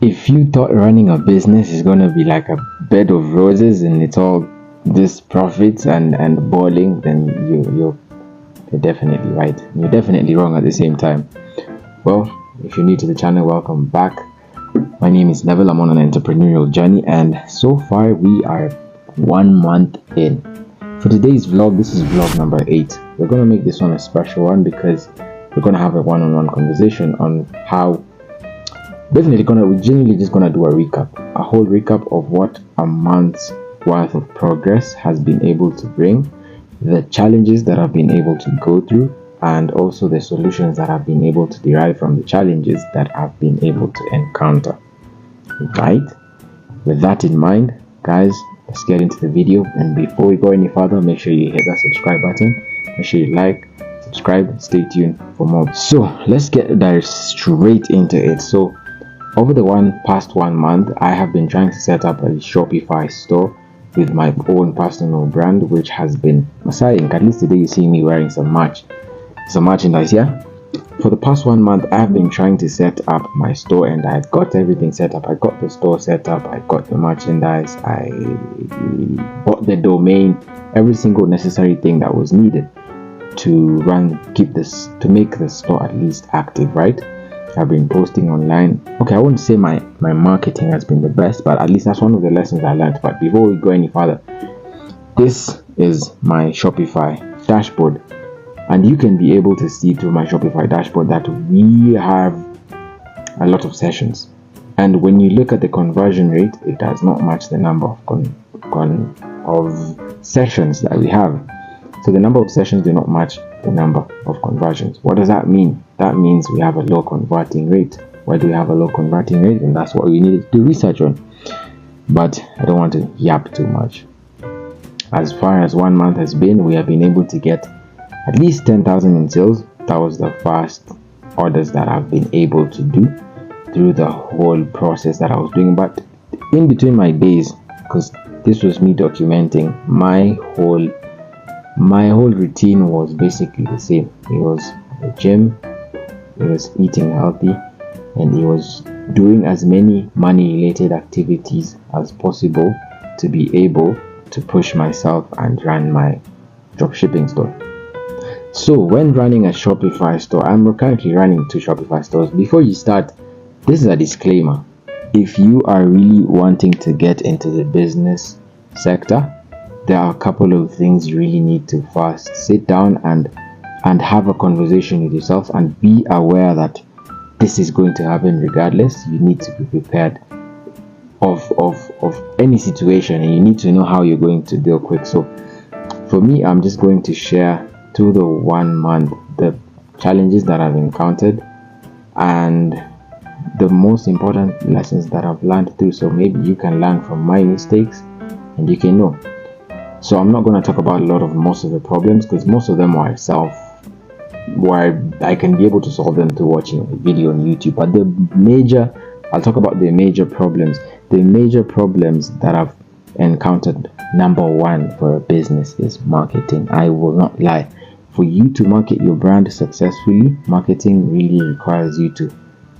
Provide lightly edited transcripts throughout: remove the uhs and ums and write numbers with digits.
If you thought running a business is going to be like a bed of roses and it's all this profits and balling, then you're definitely right. You're definitely wrong at the same time. Well, if you're new to the channel, welcome back. My name is Neville. I'm on an entrepreneurial journey, and so far we are 1 month in. For today's vlog, this is vlog number 8. We're going to make this one a special one because we're going to have a one-on-one conversation on how we're genuinely just going to do a whole recap of what a month's worth of progress has been able to bring, the challenges that I've been able to go through, and also the solutions that I've been able to derive from the challenges that I've been able to encounter. Right? With that in mind, guys, let's get into the video. And before we go any further, make sure you hit that subscribe button. Make sure you like, subscribe, stay tuned for more. So let's get there straight into it. So over the past 1 month, I have been trying to set up a Shopify store with my own personal brand, which has been massai. At least today you see me wearing some merchandise here. For the past 1 month, I have been trying to set up my store, and I've got everything set up. I got the store set up, I got the merchandise, I bought the domain, every single necessary thing that was needed to make the store at least active, right? I've been posting online. Okay, I wouldn't say my marketing has been the best, but at least that's one of the lessons I learned. But before we go any further, this is my Shopify dashboard, and you can be able to see through my Shopify dashboard that we have a lot of sessions, and when you look at the conversion rate, it does not match the number of sessions that we have. So the number of sessions do not match the number of conversions. What does that mean? That means we have a low converting rate. Why do we have a low converting rate? And that's what we need to do research on. But I don't want to yap too much. As far as 1 month has been, we have been able to get at least 10,000 in sales. That was the first orders that I've been able to do through the whole process that I was doing. But in between my days, because this was me documenting, my whole routine was basically the same. It was the gym, it was eating healthy, and it was doing as many money related activities as possible to be able to push myself and run my dropshipping store. So when running a Shopify store, I'm currently running 2 Shopify stores. Before you start, this is a disclaimer. If you are really wanting to get into the business sector, there are a couple of things you really need to first sit down and have a conversation with yourself and be aware that this is going to happen regardless. You need to be prepared of any situation, and you need to know how you're going to deal quick. So for me, I'm just going to share through the 1 month the challenges that I've encountered and the most important lessons that I've learned through, so maybe you can learn from my mistakes and you can know. So I'm not going to talk about most of the problems, because most of them are where I can be able to solve them through watching a video on YouTube. But I'll talk about the major problems. The major problems that I've encountered, number 1 for a business is marketing. I will not lie. For you to market your brand successfully, marketing really requires you to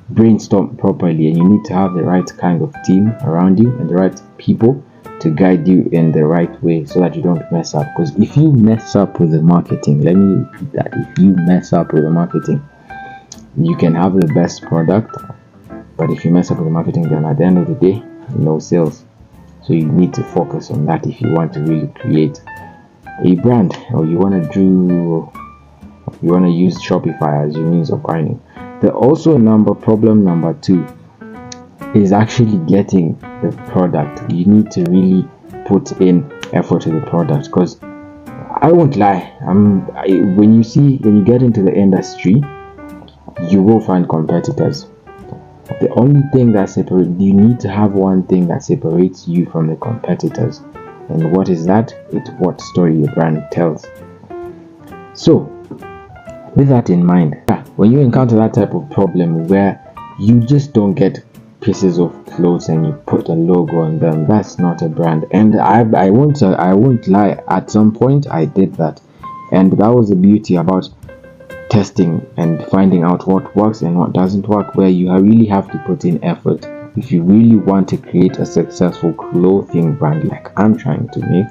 brainstorm properly, and you need to have the right kind of team around you and the right people to guide you in the right way so that you don't mess up. Because if you mess up with the marketing, let me repeat that, if you mess up with the marketing, you can have the best product, but if you mess up with the marketing, then at the end of the day, no sales. So you need to focus on that if you want to really create a brand, or you want to use Shopify as your means of earning. Problem number 2 is actually getting the product. You need to really put in effort to the product, because I won't lie, when you get into the industry, you will find competitors. The only thing that you need to have one thing that separates you from the competitors, and what is that? It's what story your brand tells. So with that in mind, when you encounter that type of problem where you just don't get pieces of clothes and you put a logo on them, that's not a brand. And I won't lie, at some point I did that, and that was the beauty about testing and finding out what works and what doesn't work, where you really have to put in effort if you really want to create a successful clothing brand like I'm trying to make,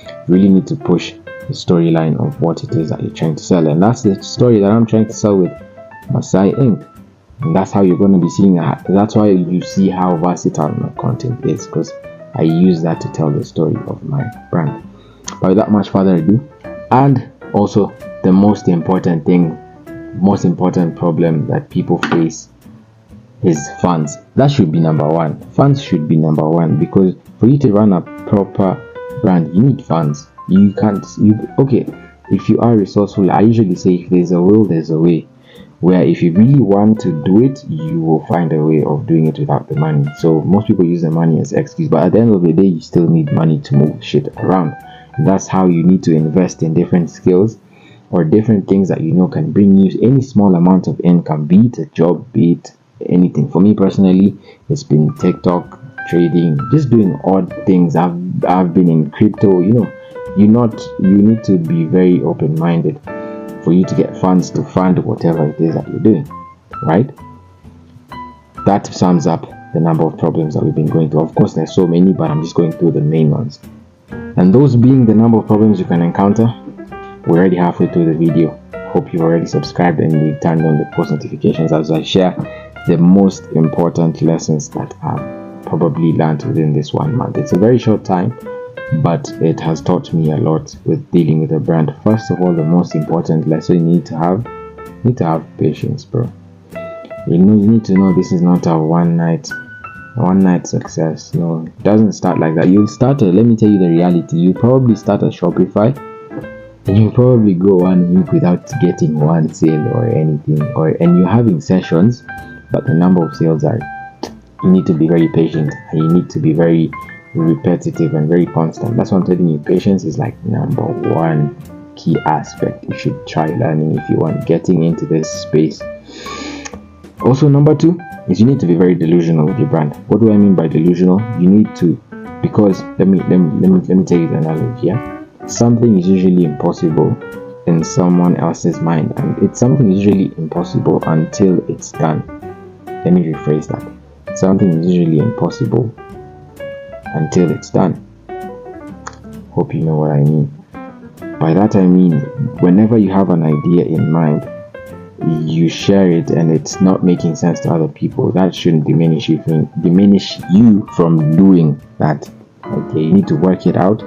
you really need to push the storyline of what it is that you're trying to sell. And that's the story that I'm trying to sell with Massai Inc. And that's how you're going to be seeing that. That's why you see how versatile my content is, because I use that to tell the story of my brand. But without much further ado, and also the most important problem that people face is funds. That should be number one. Funds should be number one, because for you to run a proper brand, you need funds. Okay, if you are resourceful, I usually say if there's a will, there's a way. Where if you really want to do it, you will find a way of doing it without the money. So most people use the money as excuse, but at the end of the day, you still need money to move shit around. And that's how you need to invest in different skills or different things that you know can bring you any small amount of income, be it a job, be it anything. For me personally, it's been TikTok, trading, just doing odd things. I've been in crypto. You need to be very open-minded for you to get funds to fund whatever it is that you're doing, right? That sums up the number of problems that we've been going through. Of course, there's so many, but I'm just going through the main ones. And those being the number of problems you can encounter, we're already halfway through the video. Hope you've already subscribed and you've turned on the post notifications as I share the most important lessons that I've probably learned within this 1 month. It's a very short time, but it has taught me a lot with dealing with a brand. First of all, the most important lesson you need to have patience, bro. You need to know this is not a one night success. No, it doesn't start like that. Let me tell you the reality. You probably start a Shopify and you probably go 1 week without getting one sale or anything, and you're having sessions, but the number of sales you need to be very patient, and you need to be very repetitive and very constant. That's what I'm telling you. Patience is like number one key aspect you should try learning if you want getting into this space. Also, number two is you need to be very delusional with your brand. What do I mean by delusional? You need to, because let me tell you the analogy. Yeah, something is usually impossible in someone else's mind, and it's something usually impossible until it's done. Let me rephrase that. Something is usually impossible until it's done. Hope you know what I mean. By that I mean, whenever you have an idea in mind, you share it and it's not making sense to other people, that shouldn't diminish you from doing that. Okay, you need to work it out,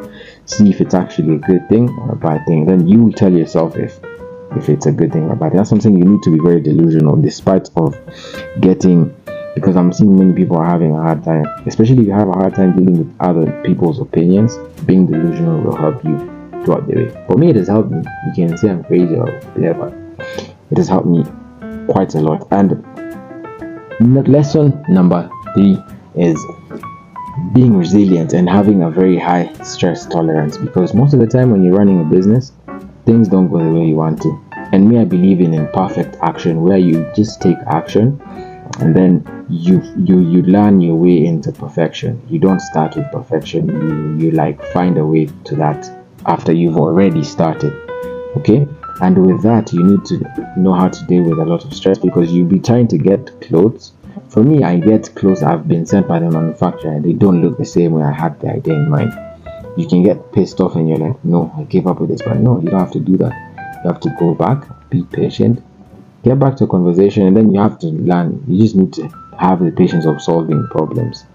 see if it's actually a good thing or a bad thing. Then you will tell yourself if it's a good thing or a bad thing. That's something you need to be very delusional, despite of getting, because I'm seeing many people are having a hard time, especially if you have a hard time dealing with other people's opinions. Being delusional will help you throughout the way. For me, it has helped me. You can say I'm crazy or whatever. It has helped me quite a lot. And lesson number 3 is being resilient and having a very high stress tolerance, because most of the time when you're running a business, things don't go the way you want to. And me, I believe in imperfect action, where you just take action and then you learn your way into perfection. You don't start with perfection. You like find a way to that after you've already started. Okay? And with that, you need to know how to deal with a lot of stress, because you'll be trying to get clothes. For me, I get clothes I've been sent by the manufacturer and they don't look the same way I had the idea in mind. You can get pissed off and you're like, no, I gave up with this. But no, you don't have to do that. You have to go back, be patient, get back to a conversation, and then you have to learn. You just need to have the patience of solving problems.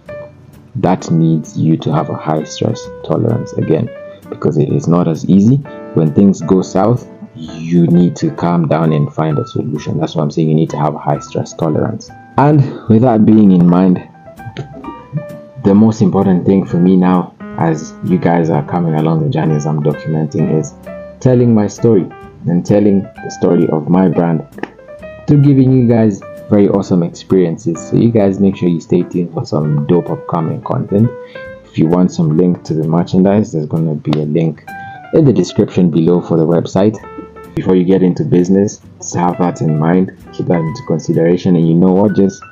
That needs you to have a high stress tolerance again, because it is not as easy. When things go south, you need to calm down and find a solution. That's what I'm saying. You need to have a high stress tolerance. And with that being in mind, the most important thing for me now, as you guys are coming along the journey as I'm documenting, is telling my story and telling the story of my brand through giving you guys very awesome experiences. So you guys make sure you stay tuned for some dope upcoming content. If you want some link to the merchandise, there's going to be a link in the description below for the website. Before you get into business, just have that in mind, keep that into consideration, and you know what, just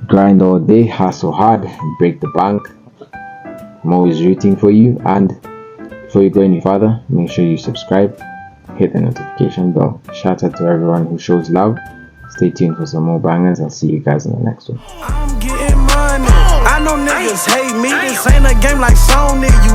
grind all day, hustle hard, break the bank. I'm always rooting for you. And before you go any further, make sure you subscribe, hit the notification bell. Shout out to everyone who shows love. Stay tuned for some more bangers. I'll see you guys in the next one. money. I know niggas hate me. This ain't a game like Sony. You